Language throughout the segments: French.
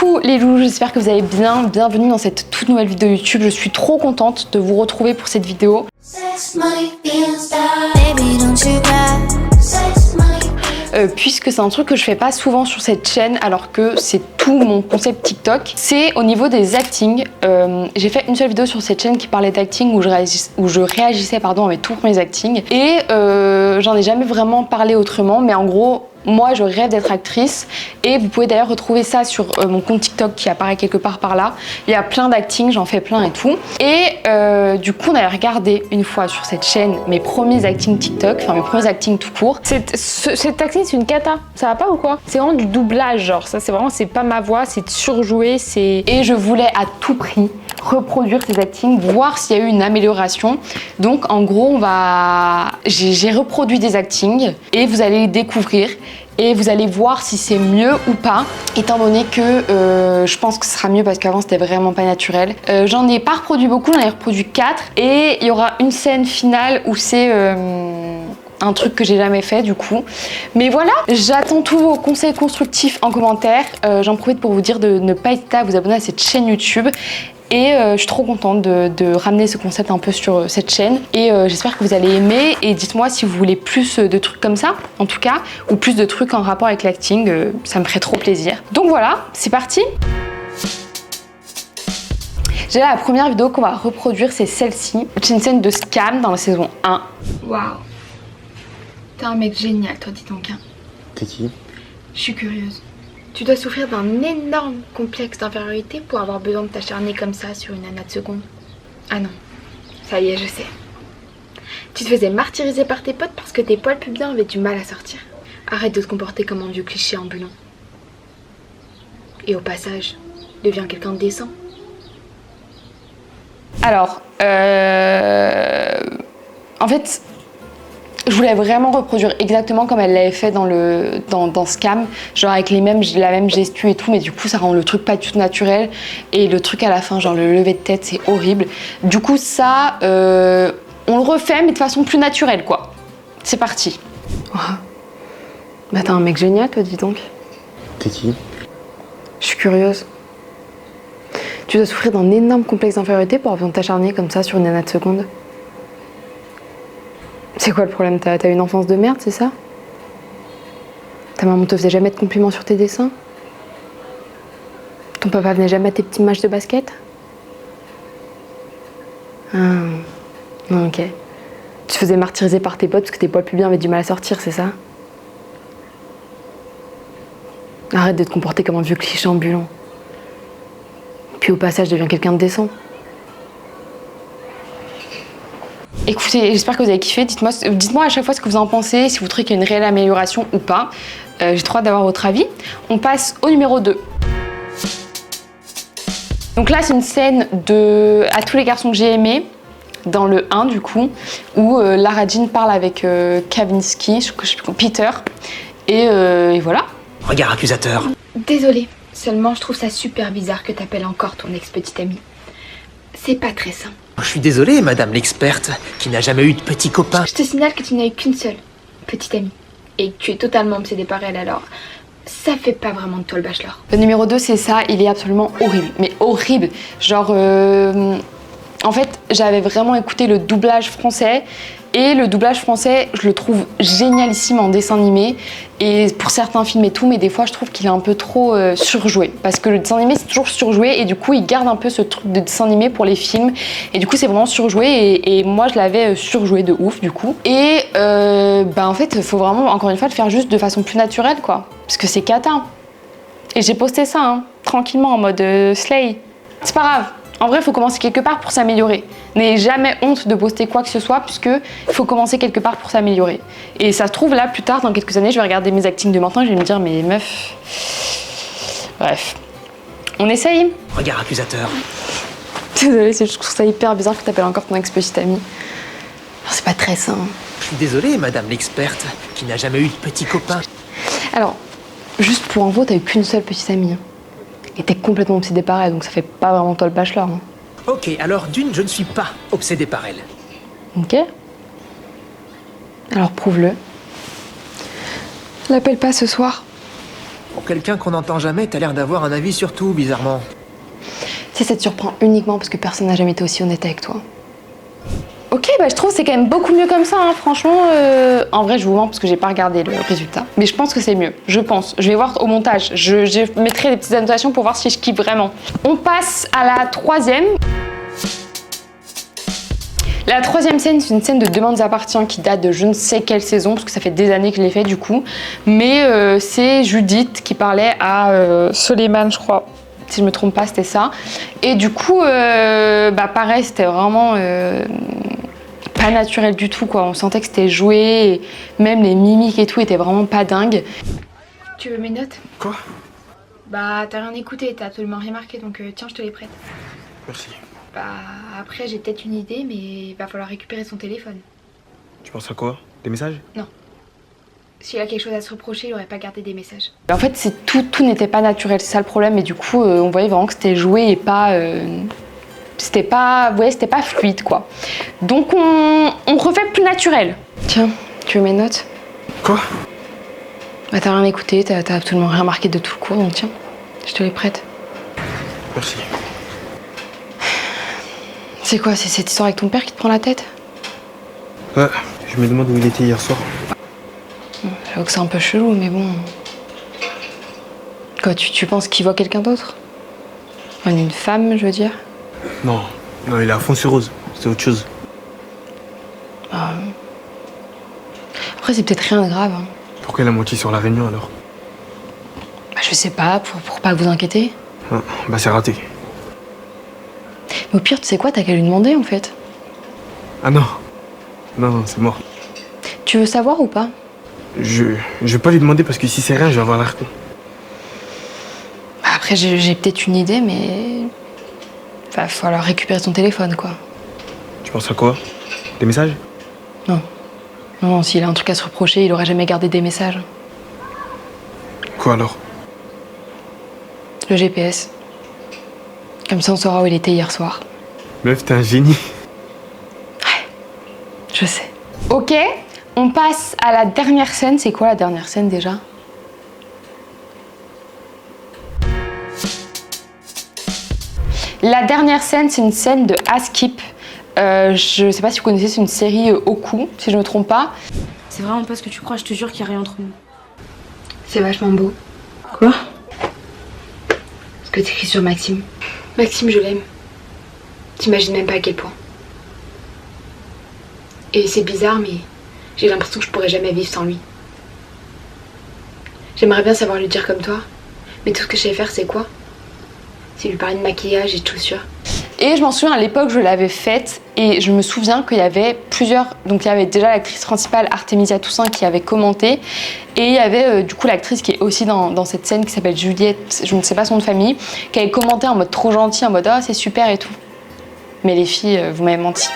Coucou les loulous, j'espère que vous allez bien. Bienvenue dans cette toute nouvelle vidéo YouTube. Je suis trop contente de vous retrouver pour cette vidéo. Puisque c'est un truc que je fais pas souvent sur cette chaîne alors que c'est tout mon concept TikTok, c'est au niveau des actings. J'ai fait une seule vidéo sur cette chaîne qui parlait d'acting où je réagissais à mes tout premiers actings et j'en ai jamais vraiment parlé autrement, mais en gros moi je rêve d'être actrice et vous pouvez d'ailleurs retrouver ça sur mon compte TikTok qui apparaît quelque part par là. Il y a plein d'acting, j'en fais plein et tout. Et du coup on avait regardé une fois sur cette chaîne mes premiers actings TikTok, enfin mes premiers actings tout court. Cet acting c'est une cata, ça va pas ou quoi? C'est vraiment du doublage, genre ça c'est vraiment, c'est pas ma voix, c'est surjoué, c'est... Et je voulais à tout prix reproduire ces actings, voir s'il y a eu une amélioration. Donc en gros j'ai reproduit des actings et vous allez les découvrir et vous allez voir si c'est mieux ou pas, étant donné que je pense que ce sera mieux parce qu'avant c'était vraiment pas naturel. J'en ai pas reproduit beaucoup, j'en ai reproduit 4 et il y aura une scène finale où c'est un truc que j'ai jamais fait du coup. Mais voilà, j'attends tous vos conseils constructifs en commentaire. J'en profite pour vous dire de ne pas hésiter à vous abonner à cette chaîne YouTube. Et je suis trop contente de ramener ce concept un peu sur cette chaîne. Et j'espère que vous allez aimer. Et dites-moi si vous voulez plus de trucs comme ça, en tout cas, ou plus de trucs en rapport avec l'acting. Ça me ferait trop plaisir. Donc voilà, c'est parti. Déjà, la première vidéo qu'on va reproduire, c'est celle-ci. C'est une scène de scam dans la saison 1. Waouh. T'es un mec génial, toi, dis donc. Hein. T'es qui? Je suis curieuse. Tu dois souffrir d'un énorme complexe d'infériorité pour avoir besoin de t'acharner comme ça sur une nana de seconde. Ah non, ça y est, je sais. Tu te faisais martyriser par tes potes parce que tes poils pubiens avaient du mal à sortir. Arrête de te comporter comme un vieux cliché ambulant. Et au passage, deviens quelqu'un de décent. Alors, en fait... je voulais vraiment reproduire exactement comme elle l'avait fait dans Scam, genre avec la même gestu et tout, mais du coup ça rend le truc pas du tout naturel et le truc à la fin, genre le lever de tête, c'est horrible. Du coup ça, on le refait mais de façon plus naturelle quoi. C'est parti. Oh. Bah t'es un mec génial toi, dis donc. T'es qui? Je suis curieuse. Tu dois souffrir d'un énorme complexe d'infériorité pour avoir besoin de t'acharner comme ça sur une nana de seconde. C'est quoi le problème? T'as une enfance de merde, c'est ça? Ta maman te faisait jamais de compliments sur tes dessins? Ton papa venait jamais à tes petits matchs de basket? Ah, non, ok. Tu te faisais martyriser par tes potes parce que tes poils pubiens avaient du mal à sortir, c'est ça? Arrête de te comporter comme un vieux cliché ambulant. Puis au passage, deviens quelqu'un de décent. Écoutez, j'espère que vous avez kiffé. Dites-moi à chaque fois ce que vous en pensez, si vous trouvez qu'il y a une réelle amélioration ou pas. J'ai trop hâte d'avoir votre avis. On passe au numéro 2. Donc là, c'est une scène de À tous les garçons que j'ai aimés, dans le 1 du coup, où Lara Jean parle avec Kavinsky, Peter, et voilà. Regard accusateur. Désolée, seulement je trouve ça super bizarre que t'appelles encore ton ex-petite amie. C'est pas très sain. Je suis désolé, madame l'experte, qui n'a jamais eu de petit copain. Je te signale que tu n'as eu qu'une seule petite amie et que tu es totalement obsédée par elle, alors ça fait pas vraiment de toi le bachelor. Le numéro 2, c'est ça, il est absolument horrible, mais horrible. Genre, en fait, j'avais vraiment écouté le doublage français et le doublage français, je le trouve génialissime en dessin animé et pour certains films et tout, mais des fois je trouve qu'il est un peu trop surjoué parce que le dessin animé c'est toujours surjoué et du coup il garde un peu ce truc de dessin animé pour les films et du coup c'est vraiment surjoué et moi je l'avais surjoué de ouf du coup et en fait il faut vraiment encore une fois le faire juste de façon plus naturelle quoi parce que c'est cata et j'ai posté ça hein, tranquillement en mode slay. C'est pas grave. En vrai, il faut commencer quelque part pour s'améliorer. N'ayez jamais honte de poster quoi que ce soit, puisque il faut commencer quelque part pour s'améliorer. Et ça se trouve, là, plus tard, dans quelques années, je vais regarder mes actings de maintenant et je vais me dire, mais meuf... Bref. On essaye. Regard accusateur. Désolée, je trouve ça hyper bizarre que t'appelles encore ton ex-petite amie. C'est pas très sain. Je suis désolé, madame l'experte, qui n'a jamais eu de petit copain. Alors, juste pour info, t'as eu qu'une seule petite amie. Et t'es complètement obsédée par elle, donc ça fait pas vraiment toi le bachelor. Hein. Ok, alors d'une, je ne suis pas obsédé par elle. Ok. Alors prouve-le. L'appelle pas ce soir. Pour quelqu'un qu'on n'entend jamais, t'as l'air d'avoir un avis sur tout, bizarrement. Tu sais, ça te surprend uniquement parce que personne n'a jamais été aussi honnête avec toi. Ok, bah je trouve que c'est quand même beaucoup mieux comme ça, hein. Franchement. En vrai, je vous mens parce que j'ai pas regardé le résultat. Mais je pense que c'est mieux, je pense. Je vais voir au montage. Je mettrai des petites annotations pour voir si je kiffe vraiment. On passe à la troisième. La troisième scène, c'est une scène de Demain nous appartient qui date de je ne sais quelle saison, parce que ça fait des années que je l'ai fait du coup. Mais c'est Judith qui parlait à Soleiman, je crois. Si je me trompe pas, c'était ça. Et du coup, bah pareil, c'était vraiment pas naturel du tout, quoi. On sentait que c'était joué, et même les mimiques et tout étaient vraiment pas dingues. Tu veux mes notes? Quoi? Bah t'as rien écouté, t'as absolument rien marqué, donc tiens, je te les prête. Merci. Bah après, j'ai peut-être une idée, mais il va falloir récupérer son téléphone. Tu penses à quoi? Des messages? Non. S'il a quelque chose à se reprocher, il aurait pas gardé des messages. En fait, tout n'était pas naturel, c'est ça le problème. Et du coup, on voyait vraiment que c'était joué et pas... c'était pas fluide, quoi. Donc, on refait plus naturel. Tiens, tu veux mes notes? Quoi? Bah, t'as rien écouté, t'as absolument rien marqué de tout le cours, donc tiens, je te les prête. Merci. C'est quoi, c'est cette histoire avec ton père qui te prend la tête? Ouais, je me demande où il était hier soir. J'avoue que c'est un peu chelou, mais bon... Quoi, tu penses qu'il voit quelqu'un d'autre? Enfin, une femme, je veux dire. Non, non, il est à fond sur Rose. C'est autre chose. Après, c'est peut-être rien de grave. Hein. Pourquoi il a menti sur la réunion alors? Bah, je sais pas, pour pas vous inquiéter. Ah, bah c'est raté. Mais au pire, tu sais quoi, t'as qu'à lui demander en fait. Ah non. Non, non, c'est mort. Tu veux savoir ou pas? Je vais pas lui demander parce que si c'est rien, je vais avoir l'air con. Bah, après, j'ai peut-être une idée, mais... Va falloir récupérer son téléphone, quoi. Tu penses à quoi? Des messages? Non. Non, s'il a un truc à se reprocher, il aurait jamais gardé des messages. Quoi alors? Le GPS. Comme ça, on saura où il était hier soir. Meuf, t'es un génie. Je sais. Ok, on passe à la dernière scène. C'est quoi la dernière scène déjà? La dernière scène, c'est une scène de Askip. Je sais pas si vous connaissez, c'est une série Oku, si je me trompe pas. C'est vraiment pas ce que tu crois, je te jure qu'il y a rien entre nous. C'est vachement beau. Quoi? Ce que t'écris sur Maxime. Maxime, je l'aime. T'imagines même pas à quel point. Et c'est bizarre, mais j'ai l'impression que je pourrais jamais vivre sans lui. J'aimerais bien savoir lui dire comme toi, mais tout ce que je sais faire, c'est quoi? C'est lui parler de maquillage et de chaussures. Et je m'en souviens, à l'époque, je l'avais faite et je me souviens qu'il y avait plusieurs... Donc il y avait déjà l'actrice principale, Artemisia Toussaint, qui avait commenté. Et il y avait du coup l'actrice qui est aussi dans cette scène, qui s'appelle Juliette, je ne sais pas son nom de famille, qui avait commenté en mode trop gentil, en mode « Ah, c'est super et tout ». Mais les filles, vous m'avez menti.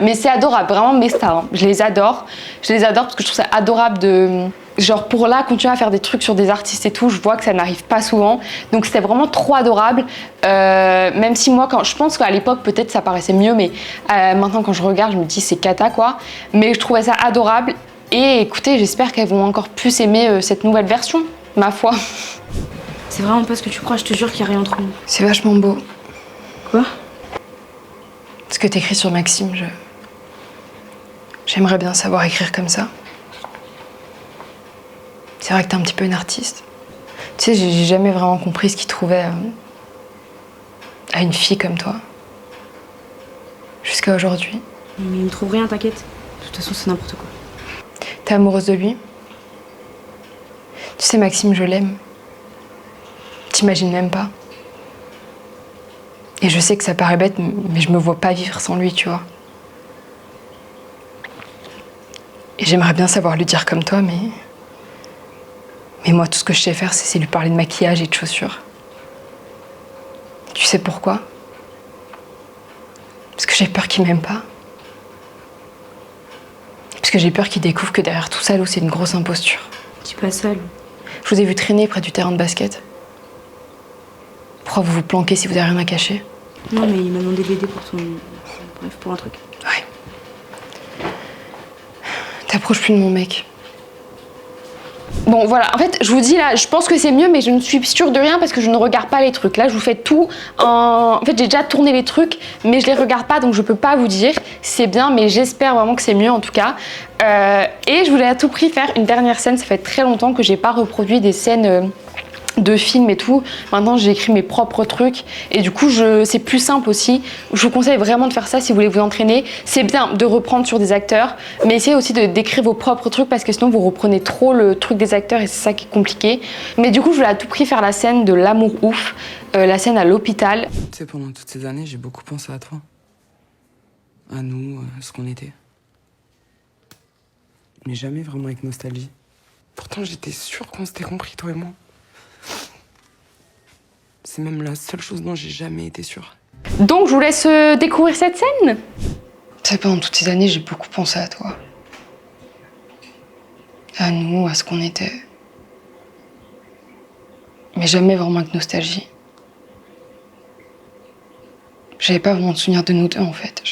Mais c'est adorable, vraiment mes stars. Hein. Je les adore parce que je trouve ça adorable de... Genre pour là, continuer à faire des trucs sur des artistes et tout, je vois que ça n'arrive pas souvent. Donc c'était vraiment trop adorable. Même si moi, je pense qu'à l'époque, peut-être ça paraissait mieux, mais maintenant quand je regarde, je me dis c'est cata quoi. Mais je trouvais ça adorable. Et écoutez, j'espère qu'elles vont encore plus aimer cette nouvelle version, ma foi. C'est vraiment pas ce que tu crois, je te jure qu'il y a rien entre nous. C'est vachement beau. Quoi? Ce que t'écris sur Maxime, j'aimerais bien savoir écrire comme ça. C'est vrai que t'es un petit peu une artiste. Tu sais, j'ai jamais vraiment compris ce qu'il trouvait à une fille comme toi. Jusqu'à aujourd'hui. Mais il me trouve rien, t'inquiète. De toute façon, c'est n'importe quoi. T'es amoureuse de lui? Tu sais, Maxime, je l'aime. T'imagines même pas. Et je sais que ça paraît bête, mais je me vois pas vivre sans lui, tu vois. Et j'aimerais bien savoir lui dire comme toi, mais moi, tout ce que je sais faire, c'est lui parler de maquillage et de chaussures. Tu sais pourquoi? Parce que j'ai peur qu'il m'aime pas. Parce que j'ai peur qu'il découvre que derrière tout ça, Lou, c'est une grosse imposture. Dis pas ça, Lou. Je vous ai vu traîner près du terrain de basket. Pourquoi vous vous planquez si vous avez rien à cacher? Non, mais il m'a demandé de l'aider pour son... Bref, pour un truc. Ouais. T'approches plus de mon mec. Bon voilà, en fait je vous dis là, je pense que c'est mieux mais je ne suis sûre de rien parce que je ne regarde pas les trucs. Là je vous fais tout en fait j'ai déjà tourné les trucs mais je les regarde pas donc je peux pas vous dire si c'est bien mais j'espère vraiment que c'est mieux en tout cas. Et je voulais à tout prix faire une dernière scène, ça fait très longtemps que j'ai pas reproduit des scènes de films et tout. Maintenant j'ai écrit mes propres trucs et du coup c'est plus simple aussi. Je vous conseille vraiment de faire ça si vous voulez vous entraîner. C'est bien de reprendre sur des acteurs mais essayez aussi d'écrire vos propres trucs parce que sinon vous reprenez trop le truc des acteurs et c'est ça qui est compliqué. Mais du coup je voulais à tout prix faire la scène de l'amour ouf, la scène à l'hôpital. Tu sais, pendant toutes ces années j'ai beaucoup pensé à toi. À nous, à ce qu'on était. Mais jamais vraiment avec nostalgie. Pourtant j'étais sûre qu'on s'était compris, toi et moi. C'est même la seule chose dont j'ai jamais été sûre. Donc je vous laisse découvrir cette scène. Tu sais, pendant toutes ces années, j'ai beaucoup pensé à toi. À nous, à ce qu'on était. Mais jamais vraiment avec nostalgie. J'avais pas vraiment de souvenirs de nous deux en fait.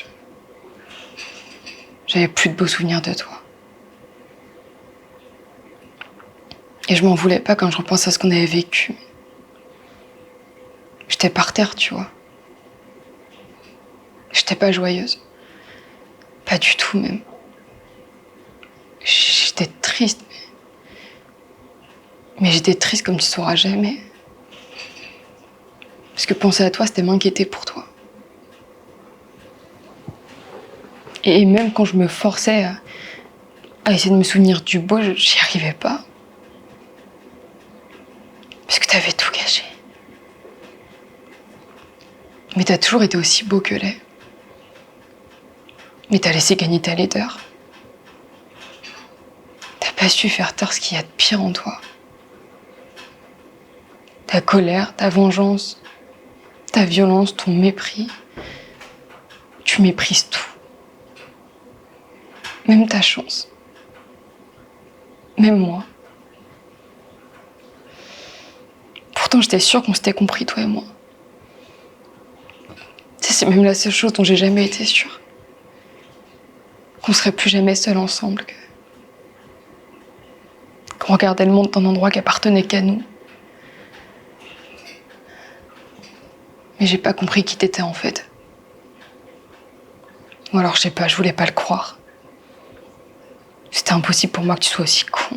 J'avais plus de beaux souvenirs de toi. Et je m'en voulais pas quand je repense à ce qu'on avait vécu. J'étais par terre, tu vois. J'étais pas joyeuse. Pas du tout, même. J'étais triste. Mais j'étais triste comme tu sauras jamais. Parce que penser à toi, c'était m'inquiéter pour toi. Et même quand je me forçais à essayer de me souvenir du beau, j'y arrivais pas. Parce que t'avais tout gâché. Mais t'as toujours été aussi beau que laid. Mais t'as laissé gagner ta laideur. T'as pas su faire taire ce qu'il y a de pire en toi. Ta colère, ta vengeance, ta violence, ton mépris. Tu méprises tout. Même ta chance. Même moi. Pourtant, j'étais sûre qu'on s'était compris, toi et moi. C'est même la seule chose dont j'ai jamais été sûre. Qu'on serait plus jamais seuls ensemble. Qu'on regardait le monde d'un endroit qui appartenait qu'à nous. Mais j'ai pas compris qui t'étais en fait. Ou alors je sais pas, je voulais pas le croire. C'était impossible pour moi que tu sois aussi con.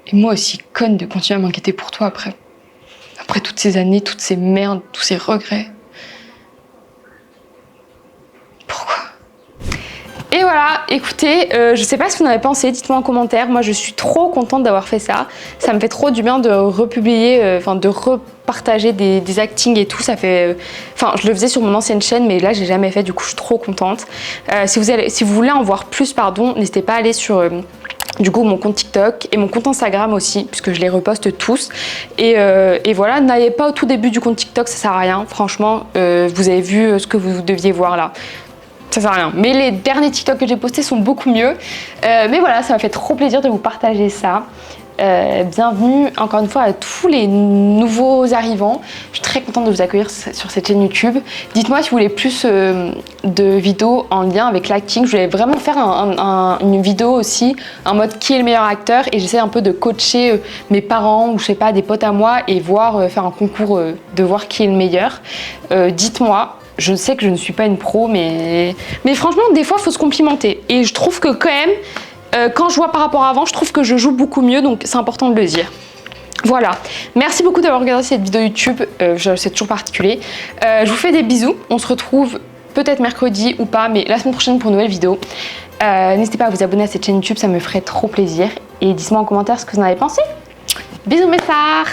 Et moi aussi conne de continuer à m'inquiéter pour toi après toutes ces années, toutes ces merdes, tous ces regrets. Et voilà, écoutez, je sais pas ce que vous en avez pensé, dites-moi en commentaire. Moi, je suis trop contente d'avoir fait ça. Ça me fait trop du bien de republier, de repartager des actings et tout. Ça fait, je le faisais sur mon ancienne chaîne, mais là, j'ai jamais fait. Du coup, je suis trop contente. Si vous voulez en voir plus, n'hésitez pas à aller sur du coup mon compte TikTok et mon compte Instagram aussi, puisque je les reposte tous. Et voilà, n'allez pas au tout début du compte TikTok, ça sert à rien. Franchement, vous avez vu ce que vous deviez voir là. Ça sert à rien. Mais les derniers TikTok que j'ai postés sont beaucoup mieux. Mais voilà, ça m'a fait trop plaisir de vous partager ça. Bienvenue encore une fois à tous les nouveaux arrivants. Je suis très contente de vous accueillir sur cette chaîne YouTube. Dites-moi si vous voulez plus de vidéos en lien avec l'acting. Je voulais vraiment faire une vidéo aussi en mode qui est le meilleur acteur et j'essaie un peu de coacher mes parents ou je sais pas des potes à moi et faire un concours de voir qui est le meilleur. Dites-moi. Je sais que je ne suis pas une pro, mais franchement, des fois, il faut se complimenter. Et je trouve que quand même, quand je vois par rapport à avant, je trouve que je joue beaucoup mieux, donc c'est important de le dire. Voilà. Merci beaucoup d'avoir regardé cette vidéo YouTube, c'est toujours particulier. Je vous fais des bisous. On se retrouve peut-être mercredi ou pas, mais la semaine prochaine pour une nouvelle vidéo. N'hésitez pas à vous abonner à cette chaîne YouTube, ça me ferait trop plaisir. Et dites-moi en commentaire ce que vous en avez pensé. Bisous mes stars.